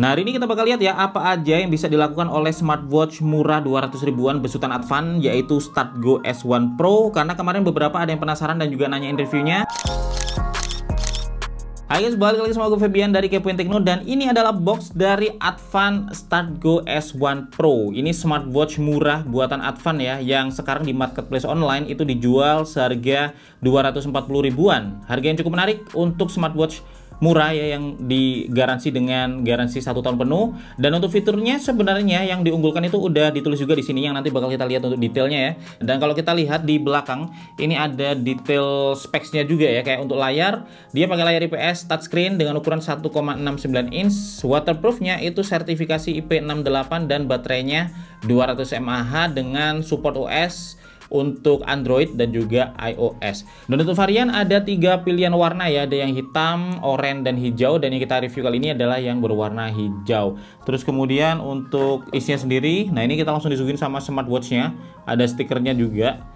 Nah, hari ini kita bakal lihat ya apa aja yang bisa dilakukan oleh smartwatch murah 200 ribuan besutan Advan, yaitu StartGo S1 Pro. Karena kemarin beberapa ada yang penasaran dan juga nanyain reviewnya. Hai guys, balik lagi sama gue Febian dari Kepoin Tekno, dan ini adalah box dari Advan StartGo S1 Pro. Ini smartwatch murah buatan Advan ya, yang sekarang di marketplace online itu dijual seharga 240 ribuan. Harga yang cukup menarik untuk smartwatch murah ya, yang digaransi dengan garansi 1 tahun penuh. Dan untuk fiturnya sebenarnya yang diunggulkan itu udah ditulis juga di sini, yang nanti bakal kita lihat untuk detailnya ya. Dan kalau kita lihat di belakang ini ada detail specsnya juga ya, kayak untuk layar dia pakai layar IPS touchscreen dengan ukuran 1,69 inch. Waterproofnya itu sertifikasi IP68 dan baterainya 200 mAh dengan support OS untuk Android dan juga iOS. Dan untuk varian ada 3 pilihan warna ya, ada yang hitam, oranye, dan hijau. Dan yang kita review kali ini adalah yang berwarna hijau. Terus kemudian untuk isinya sendiri, nah ini kita langsung disuguhin sama smartwatchnya, ada stikernya juga.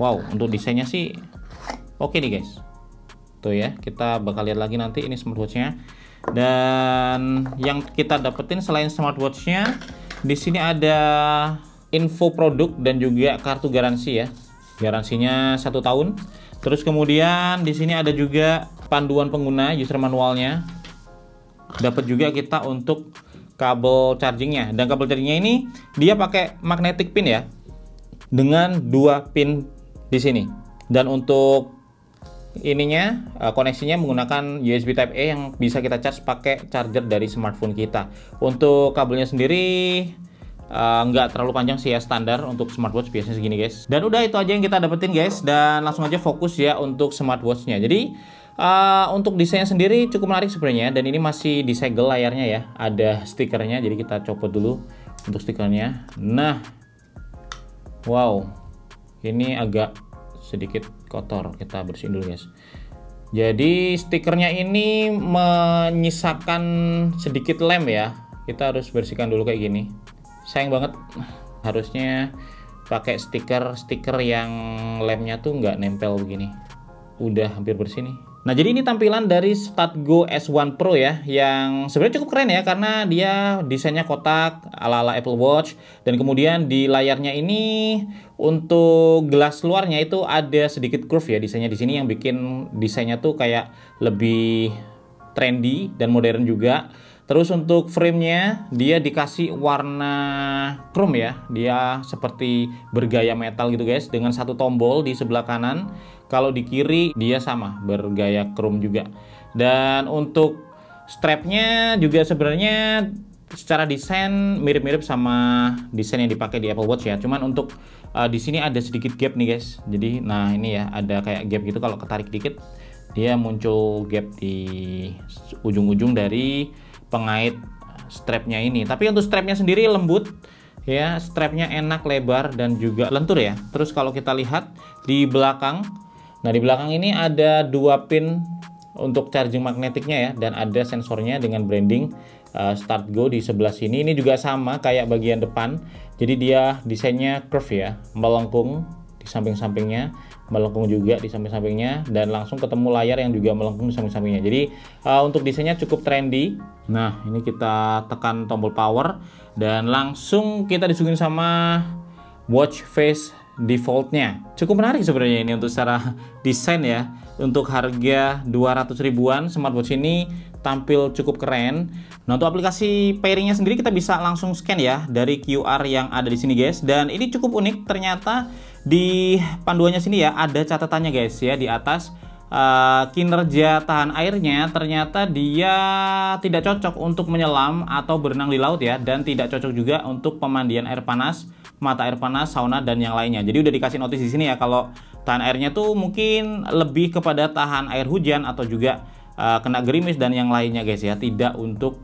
Wow, untuk desainnya sih oke nih guys. Tuh ya, kita bakal lihat lagi nanti ini smartwatchnya. Dan yang kita dapetin selain smartwatchnya, di sini ada info produk dan juga kartu garansi ya. Garansinya 1 tahun. Terus kemudian di sini ada juga panduan pengguna, user manualnya. Dapat juga kita untuk kabel chargingnya. Dan kabel chargingnya ini dia pakai magnetic pin ya, dengan 2 pin di sini. Dan untuk ininya koneksinya menggunakan USB Type A yang bisa kita charge pakai charger dari smartphone kita. Untuk kabelnya sendiri nggak terlalu panjang sih ya, standar untuk smartwatch biasanya segini guys. Dan udah itu aja yang kita dapetin guys, dan langsung aja fokus ya untuk smartwatchnya. Jadi untuk desainnya sendiri cukup menarik sebenarnya, dan ini masih disegel layarnya ya, ada stikernya. Jadi kita copot dulu untuk stikernya. Nah, wow, ini agak sedikit kotor, kita bersihin dulu guys. Jadi stikernya ini menyisakan sedikit lem ya, kita harus bersihkan dulu kayak gini. Sayang banget, harusnya pakai stiker yang lemnya tuh nggak nempel begini. Udah hampir bersih nih. Nah, jadi ini tampilan dari StartGo S1 Pro ya, yang sebenarnya cukup keren ya, karena dia desainnya kotak ala-ala Apple Watch. Dan kemudian di layarnya ini untuk gelas luarnya itu ada sedikit curve ya desainnya di sini, yang bikin desainnya tuh kayak lebih trendy dan modern juga. Terus untuk framenya dia dikasih warna chrome ya, dia seperti bergaya metal gitu guys, dengan 1 tombol di sebelah kanan. Kalau di kiri dia sama bergaya chrome juga. Dan untuk strapnya juga sebenarnya secara desain mirip-mirip sama desain yang dipakai di Apple Watch ya. Cuman untuk di sini ada sedikit gap nih guys. Jadi nah ini ya, ada kayak gap gitu, kalau ketarik dikit dia muncul gap di ujung-ujung dari pengait strapnya ini. Tapi untuk strapnya sendiri lembut ya, strapnya enak, lebar, dan juga lentur ya. Terus kalau kita lihat di belakang, nah di belakang ini ada 2 pin untuk charging magnetiknya ya, dan ada sensornya dengan branding StartGo di sebelah sini. Ini juga sama kayak bagian depan, jadi dia desainnya curve ya, melengkung di samping-sampingnya, melengkung juga di samping-sampingnya, dan langsung ketemu layar yang juga melengkung di samping-sampingnya. Jadi untuk desainnya cukup trendy. Nah, ini kita tekan tombol power dan langsung kita disuguhin sama watch face defaultnya. Cukup menarik sebenarnya ini untuk secara desain ya. Untuk harga 200 ribuan smartwatch ini tampil cukup keren. Nah, untuk aplikasi pairingnya sendiri kita bisa langsung scan ya dari QR yang ada di sini guys. Dan ini cukup unik, ternyata di panduannya sini ya ada catatannya guys ya di atas. Kinerja tahan airnya ternyata dia tidak cocok untuk menyelam atau berenang di laut ya, dan tidak cocok juga untuk pemandian air panas, mata air panas, sauna, dan yang lainnya. Jadi udah dikasih notis di sini ya, kalau tahan airnya tuh mungkin lebih kepada tahan air hujan atau juga kena gerimis dan yang lainnya guys ya, tidak untuk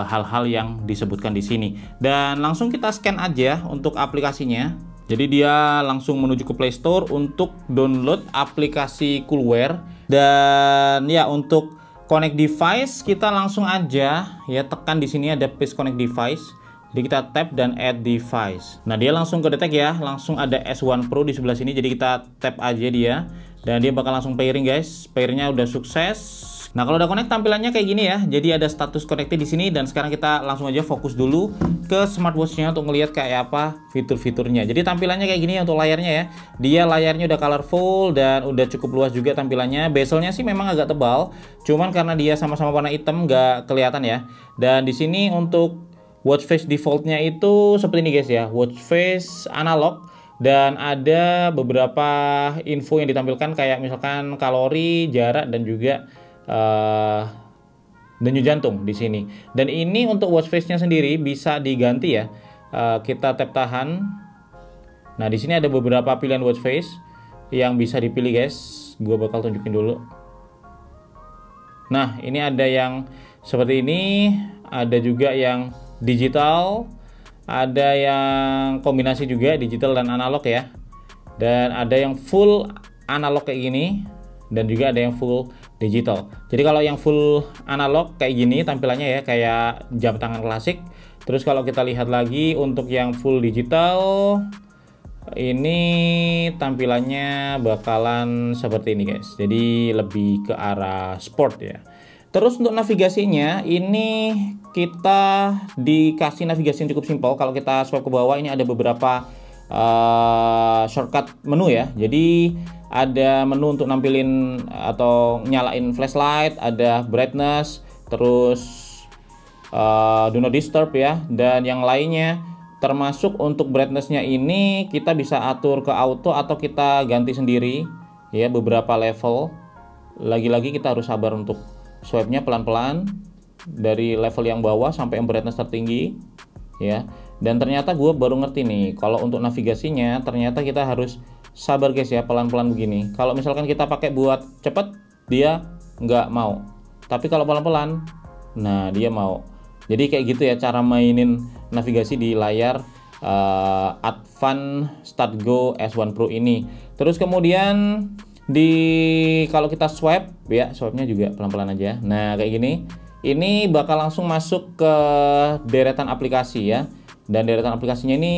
hal-hal yang disebutkan di sini. Dan langsung kita scan aja untuk aplikasinya. Jadi dia langsung menuju ke Play Store untuk download aplikasi Coolwear. Dan ya untuk connect device kita langsung aja ya tekan di sini ada Please Connect Device. Jadi kita tap dan add device. Nah, dia langsung ke detect ya, langsung ada S1 Pro di sebelah sini. Jadi kita tap aja dia dan dia bakal langsung pairing guys. Pairnya udah sukses. Nah, kalau udah connect tampilannya kayak gini ya. Jadi ada status connected di sini, dan sekarang kita langsung aja fokus dulu ke smartwatch-nya untuk ngelihat kayak apa fitur-fiturnya. Jadi tampilannya kayak gini ya untuk layarnya ya. Dia layarnya udah colorful dan udah cukup luas juga tampilannya. Bezelnya sih memang agak tebal, cuman karena dia sama-sama warna hitam nggak kelihatan ya. Dan di sini untuk watch face defaultnya itu seperti ini guys ya. Watch face analog. Dan ada beberapa info yang ditampilkan kayak misalkan kalori, jarak, dan juga denyut jantung di sini. Dan ini untuk watch face-nya sendiri bisa diganti ya. Kita tap tahan. Nah, di sini ada beberapa pilihan watch face yang bisa dipilih guys. Gue bakal tunjukin dulu. Nah, ini ada yang seperti ini, ada juga yang digital, ada yang kombinasi juga digital dan analog ya. Dan ada yang full analog kayak gini, dan juga ada yang full digital. Jadi kalau yang full analog kayak gini tampilannya ya, kayak jam tangan klasik. Terus kalau kita lihat lagi untuk yang full digital, ini tampilannya bakalan seperti ini guys. Jadi lebih ke arah sport ya. Terus untuk navigasinya ini kita dikasih navigasi yang cukup simpel. Kalau kita swipe ke bawah ini ada beberapa shortcut menu ya. Jadi ada menu untuk nampilin atau nyalain flashlight, ada brightness, terus do not disturb ya, dan yang lainnya. Termasuk untuk brightness-nya ini kita bisa atur ke auto atau kita ganti sendiri ya, beberapa level. Lagi-lagi kita harus sabar untuk swipe-nya pelan-pelan dari level yang bawah sampai yang brightness tertinggi ya. Dan ternyata gue baru ngerti nih, kalau untuk navigasinya ternyata kita harus sabar guys ya, pelan-pelan begini. Kalau misalkan kita pakai buat cepet, dia nggak mau. Tapi kalau pelan-pelan, nah dia mau. Jadi kayak gitu ya cara mainin navigasi di layar Advan Start Go S1 Pro ini. Terus kemudian kalau kita swipe ya, swipe-nya juga pelan-pelan aja. Nah kayak gini, ini bakal langsung masuk ke deretan aplikasi ya. Dan deretan aplikasinya ini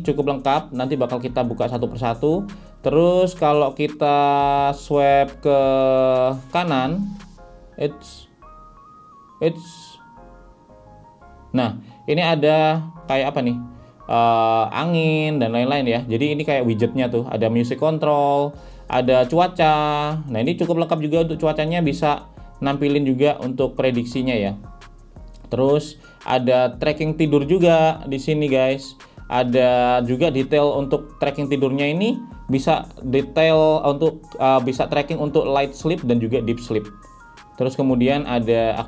cukup lengkap, nanti bakal kita buka satu persatu. Terus kalau kita swipe ke kanan, nah ini ada kayak apa nih, angin dan lain-lain ya. Jadi ini kayak widgetnya tuh, ada music control, ada cuaca. Nah ini cukup lengkap juga untuk cuacanya, bisa nampilin juga untuk prediksinya ya. Terus ada tracking tidur juga di sini guys. Ada juga detail untuk tracking tidurnya, ini bisa detail untuk bisa tracking untuk light sleep dan juga deep sleep. Terus kemudian ada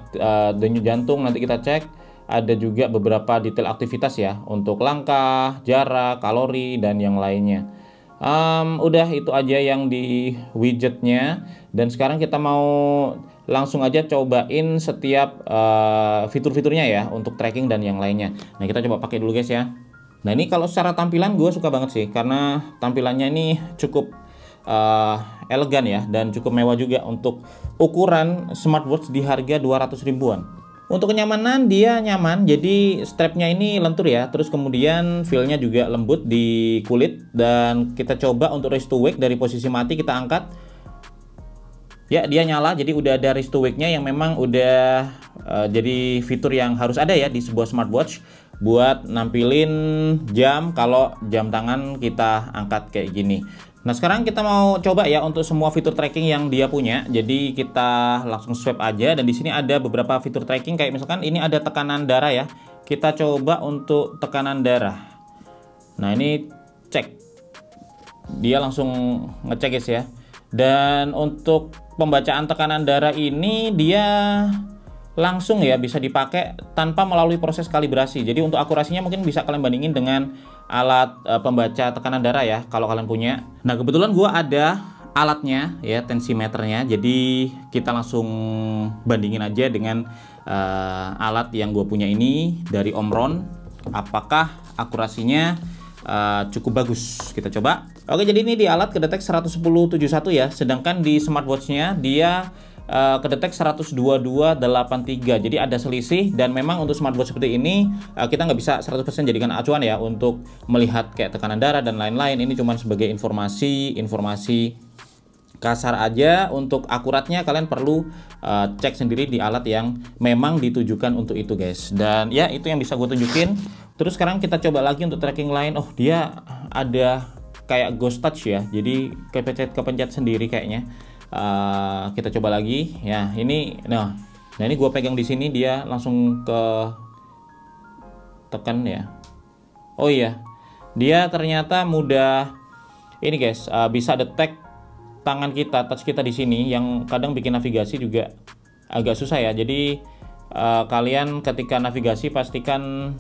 denyut jantung, nanti kita cek. Ada juga beberapa detail aktivitas ya, untuk langkah, jarak, kalori, dan yang lainnya. Udah itu aja yang di widgetnya. Dan sekarang kita mau langsung aja cobain setiap fitur-fiturnya ya, untuk tracking dan yang lainnya. Nah kita coba pakai dulu guys ya. Nah ini kalau secara tampilan gue suka banget sih, karena tampilannya ini cukup elegan ya, dan cukup mewah juga untuk ukuran smartwatch di harga 200 ribuan. Untuk kenyamanan dia nyaman, jadi strapnya ini lentur ya. Terus kemudian feel-nya juga lembut di kulit. Dan kita coba untuk raise to wake dari posisi mati, kita angkat. Ya dia nyala, jadi udah ada raise to wake-nya yang memang udah jadi fitur yang harus ada ya di sebuah smartwatch. Buat nampilin jam kalau jam tangan kita angkat kayak gini. Nah sekarang kita mau coba ya untuk semua fitur tracking yang dia punya. Jadi kita langsung swipe aja, dan di sini ada beberapa fitur tracking kayak misalkan ini ada tekanan darah ya. Kita coba untuk tekanan darah. Nah ini cek, dia langsung ngecek guys ya. Dan untuk pembacaan tekanan darah ini dia langsung ya bisa dipakai tanpa melalui proses kalibrasi. Jadi untuk akurasinya mungkin bisa kalian bandingin dengan alat pembaca tekanan darah ya kalau kalian punya. Nah kebetulan gua ada alatnya ya, tensimeternya. Jadi kita langsung bandingin aja dengan alat yang gue punya ini dari Omron. Apakah akurasinya cukup bagus? Kita coba. Oke, jadi ini di alat kedetek 11071 ya, sedangkan di smartwatchnya dia kedetek 12283. Jadi ada selisih, dan memang untuk smartwatch seperti ini kita nggak bisa 100% jadikan acuan ya untuk melihat kayak tekanan darah dan lain-lain. Ini cuma sebagai informasi kasar aja. Untuk akuratnya kalian perlu cek sendiri di alat yang memang ditujukan untuk itu guys. Dan ya itu yang bisa gue tunjukin. Terus sekarang kita coba lagi untuk tracking lain. Oh, dia ada kayak ghost touch ya, jadi kepencet sendiri kayaknya. Kita coba lagi ya. Ini nah ini gue pegang di sini, dia langsung ke tekan ya. Oh iya, dia ternyata mudah ini guys, bisa detect tangan kita, touch kita di sini, yang kadang bikin navigasi juga agak susah ya. Jadi kalian ketika navigasi pastikan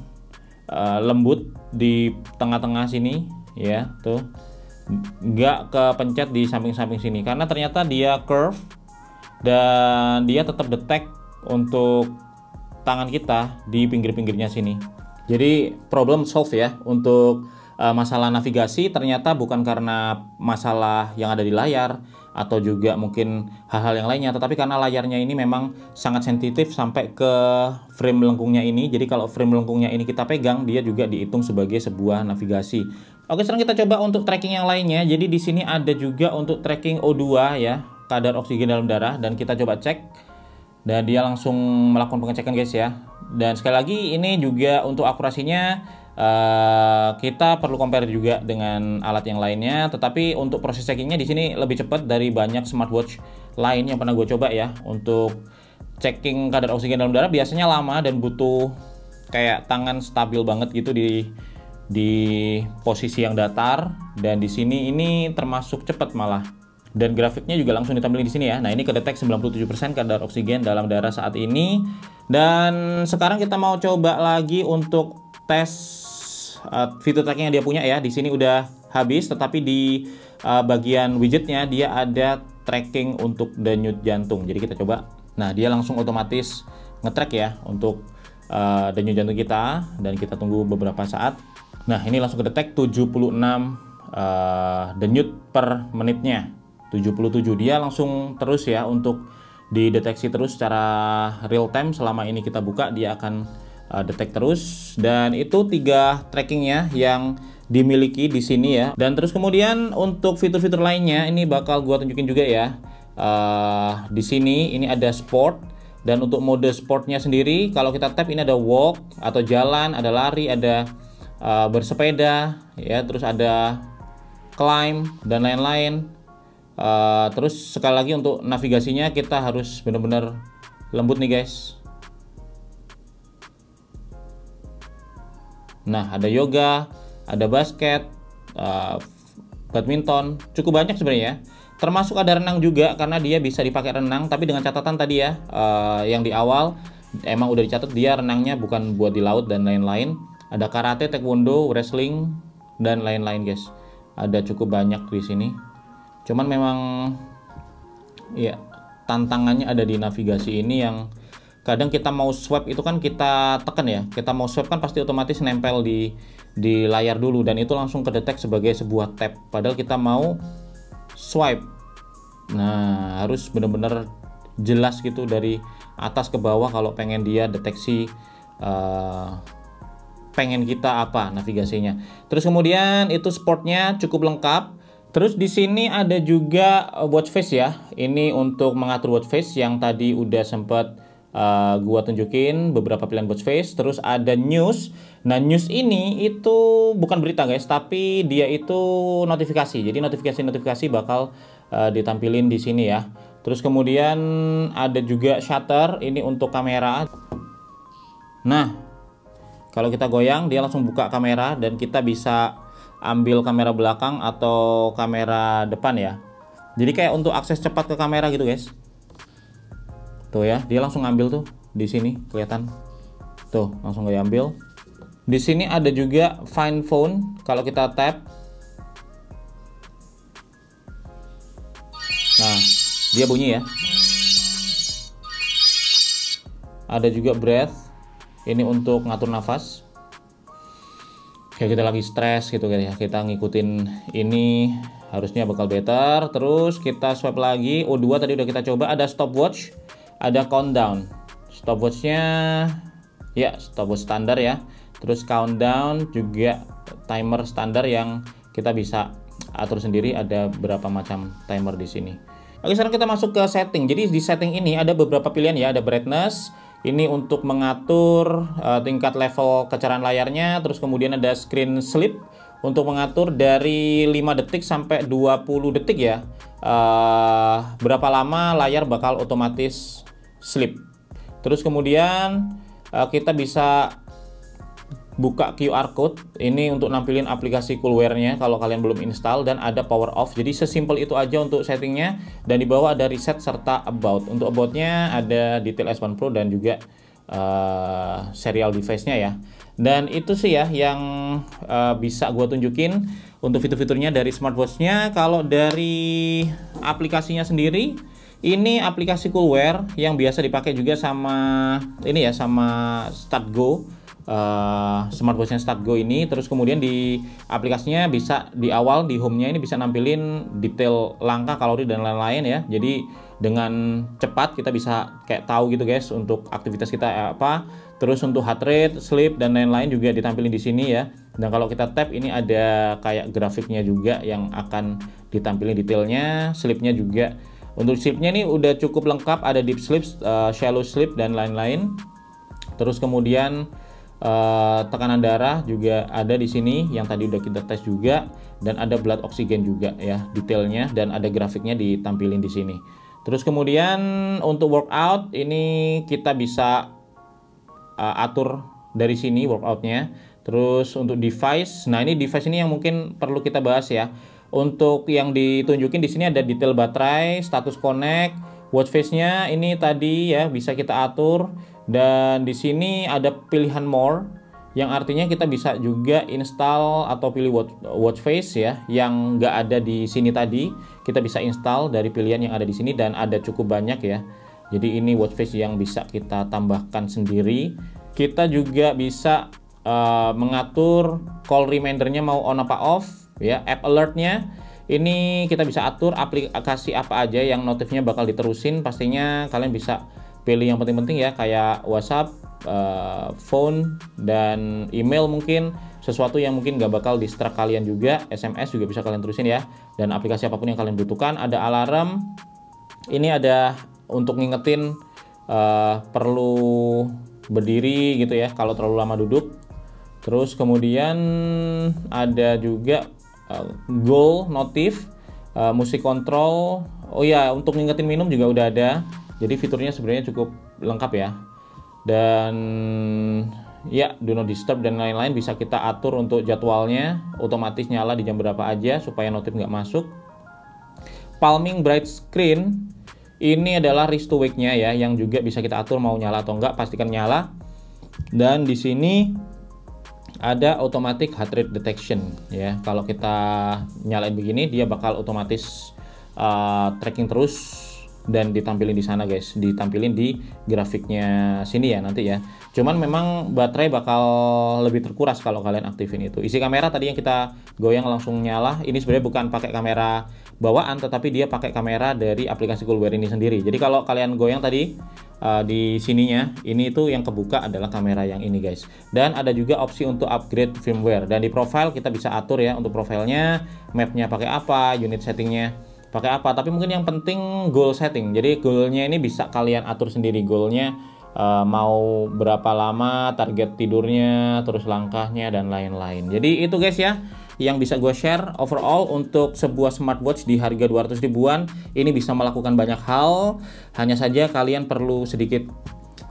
lembut di tengah-tengah sini ya, tuh nggak kepencet di samping-samping sini, karena ternyata dia curve dan dia tetap detect untuk tangan kita di pinggir-pinggirnya sini. Jadi problem solve ya untuk masalah navigasi. Ternyata bukan karena masalah yang ada di layar atau juga mungkin hal-hal yang lainnya, tetapi karena layarnya ini memang sangat sensitif sampai ke frame melengkungnya ini. Jadi kalau frame melengkungnya ini kita pegang, dia juga dihitung sebagai sebuah navigasi. Oke, sekarang kita coba untuk tracking yang lainnya. Jadi di sini ada juga untuk tracking O2 ya, kadar oksigen dalam darah, dan kita coba cek. Dan dia langsung melakukan pengecekan guys ya. Dan sekali lagi ini juga untuk akurasinya kita perlu compare juga dengan alat yang lainnya. Tetapi untuk proses checkingnya di sini lebih cepat dari banyak smartwatch lain yang pernah gue coba ya. Untuk checking kadar oksigen dalam darah biasanya lama dan butuh kayak tangan stabil banget gitu di posisi yang datar. Dan di sini ini termasuk cepat malah. Dan grafiknya juga langsung ditampilkan di sini ya. Nah, ini kedetek 97% kadar oksigen dalam darah saat ini. Dan sekarang kita mau coba lagi untuk tes fitur tracking yang dia punya ya. Di sini udah habis, tetapi di bagian widgetnya dia ada tracking untuk denyut jantung. Jadi kita coba. Nah, dia langsung otomatis nge-track ya untuk denyut jantung kita, dan kita tunggu beberapa saat. Nah, ini langsung kedetek 76 denyut per menitnya. 77, dia langsung terus ya untuk dideteksi terus secara real time. Selama ini kita buka, dia akan detect terus. Dan itu 3 trackingnya yang dimiliki di sini ya. Dan terus kemudian untuk fitur-fitur lainnya ini bakal gua tunjukin juga ya. Di sini ini ada sport, dan untuk mode sportnya sendiri kalau kita tap ini ada walk atau jalan, ada lari, ada bersepeda ya, terus ada climb dan lain-lain. Terus sekali lagi untuk navigasinya kita harus benar-benar lembut nih guys. Nah, ada yoga, ada basket, badminton, cukup banyak sebenarnya. Termasuk ada renang juga, karena dia bisa dipakai renang, tapi dengan catatan tadi ya, yang di awal emang udah dicatat dia renangnya bukan buat di laut dan lain-lain. Ada karate, taekwondo, wrestling dan lain-lain guys. Ada cukup banyak di sini. Cuman memang ya tantangannya ada di navigasi ini, yang kadang kita mau swipe itu kan kita tekan ya. Kita mau swipe kan pasti otomatis nempel di layar dulu, dan itu langsung kedetek sebagai sebuah tab. Padahal kita mau swipe. Nah, harus benar-benar jelas gitu dari atas ke bawah kalau pengen dia deteksi pengen kita apa navigasinya. Terus kemudian itu sportnya cukup lengkap. Terus di sini ada juga watch face ya. Ini untuk mengatur watch face yang tadi udah sempat gua tunjukin beberapa pilihan watch face. Terus ada news. Nah, news ini itu bukan berita guys, tapi dia itu notifikasi. Jadi notifikasi bakal ditampilin di sini ya. Terus kemudian ada juga shutter, ini untuk kamera. Nah, kalau kita goyang dia langsung buka kamera, dan kita bisa ambil kamera belakang atau kamera depan ya. Jadi kayak untuk akses cepat ke kamera gitu guys. Tuh ya, dia langsung ambil tuh di sini kelihatan. Tuh, langsung diambil. Di sini ada juga find phone, kalau kita tap. Nah, dia bunyi ya. Ada juga breath. Ini untuk ngatur nafas. Kayak kita lagi stres gitu kan ya, kita ngikutin ini harusnya bakal better. Terus kita swipe lagi. O2 tadi udah kita coba. Ada stopwatch, ada countdown. Stopwatchnya ya stopwatch standar ya. Terus countdown juga timer standar yang kita bisa atur sendiri ada berapa macam timer di sini. Oke, sekarang kita masuk ke setting. Jadi di setting ini ada beberapa pilihan ya, ada brightness. Ini untuk mengatur tingkat level kecerahan layarnya, terus kemudian ada screen sleep untuk mengatur dari 5 detik sampai 20 detik ya. Berapa lama layar bakal otomatis sleep. Terus kemudian kita bisa buka QR code ini untuk nampilin aplikasi Coolware-nya kalau kalian belum install, dan ada power off. Jadi sesimpel itu aja untuk settingnya, dan di bawah ada reset serta about. Untuk about-nya ada detail S1 Pro dan juga serial device-nya ya. Dan itu sih ya yang bisa gue tunjukin untuk fitur-fiturnya dari smartwatch-nya. Kalau dari aplikasinya sendiri, ini aplikasi Coolware yang biasa dipakai juga sama ini ya, sama StartGo. Smartwatch-nya StartGo ini. Terus kemudian di aplikasinya bisa di awal di home-nya ini bisa nampilin detail langkah, kalori dan lain-lain ya. Jadi dengan cepat kita bisa kayak tahu gitu guys untuk aktivitas kita apa. Terus untuk heart rate, sleep dan lain-lain juga ditampilin di sini ya. Dan kalau kita tap ini ada kayak grafiknya juga yang akan ditampilin detailnya. Sleep-nya juga, untuk sleep-nya ini udah cukup lengkap, ada deep sleep, shallow sleep dan lain-lain. Terus kemudian tekanan darah juga ada di sini yang tadi udah kita tes juga, dan ada blood oxygen juga ya detailnya, dan ada grafiknya ditampilin di sini. Terus kemudian untuk workout ini kita bisa atur dari sini workoutnya. Terus untuk device, nah ini device ini yang mungkin perlu kita bahas ya. Untuk yang ditunjukin di sini ada detail baterai, status connect, watch face-nya ini tadi ya bisa kita atur. Dan di sini ada pilihan more, yang artinya kita bisa juga install atau pilih watch face ya, yang nggak ada di sini tadi. Kita bisa install dari pilihan yang ada di sini, dan ada cukup banyak ya. Jadi ini watch face yang bisa kita tambahkan sendiri. Kita juga bisa mengatur call remindernya mau on apa off ya. App alertnya ini kita bisa atur aplikasi apa aja yang notifnya bakal diterusin. Pastinya kalian bisa pilih yang penting-penting ya, kayak WhatsApp, phone, dan email mungkin. Sesuatu yang mungkin nggak bakal distract kalian juga. SMS juga bisa kalian terusin ya. Dan aplikasi apapun yang kalian butuhkan. Ada alarm. Ini ada untuk ngingetin perlu berdiri gitu ya kalau terlalu lama duduk. Terus kemudian ada juga goal notif, musik control. Oh ya, untuk ngingetin minum juga udah ada. Jadi fiturnya sebenarnya cukup lengkap ya. Dan ya, do not disturb dan lain-lain bisa kita atur untuk jadwalnya, otomatis nyala di jam berapa aja supaya notif nggak masuk. Palming bright screen ini adalah wrist to wake-nya ya, yang juga bisa kita atur mau nyala atau enggak, pastikan nyala. Dan di sini ada automatic heart rate detection ya. Kalau kita nyalain begini dia bakal otomatis tracking terus, dan ditampilin di sana guys, ditampilin di grafiknya sini ya nanti ya. Cuman memang baterai bakal lebih terkuras kalau kalian aktifin itu. Isi kamera tadi yang kita goyang langsung nyala, ini sebenarnya bukan pakai kamera bawaan, tetapi dia pakai kamera dari aplikasi Coolware ini sendiri. Jadi kalau kalian goyang tadi di sininya, ini itu yang kebuka adalah kamera yang ini guys. Dan ada juga opsi untuk upgrade firmware, dan di profile kita bisa atur ya untuk profilnya, mapnya pakai apa, unit settingnya pakai apa. Tapi mungkin yang penting goal setting. Jadi goalnya ini bisa kalian atur sendiri, goalnya mau berapa lama, target tidurnya, terus langkahnya dan lain-lain. Jadi itu guys ya yang bisa gue share overall untuk sebuah smartwatch di harga 200 ribuan. Ini bisa melakukan banyak hal, hanya saja kalian perlu sedikit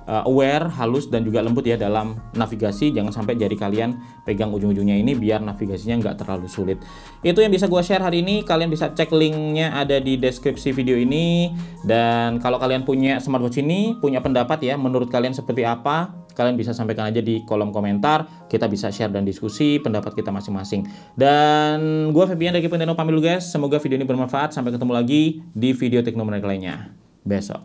aware, halus dan juga lembut ya dalam navigasi. Jangan sampai jari kalian pegang ujung-ujungnya ini biar navigasinya nggak terlalu sulit. Itu yang bisa gue share hari ini. Kalian bisa cek linknya ada di deskripsi video ini. Dan kalau kalian punya smartwatch ini, punya pendapat ya, menurut kalian seperti apa, kalian bisa sampaikan aja di kolom komentar. Kita bisa share dan diskusi pendapat kita masing-masing. Dan gue Febian dari Kepoin Tekno pamit dulu guys. Semoga video ini bermanfaat. Sampai ketemu lagi di video tekno menarik lainnya besok.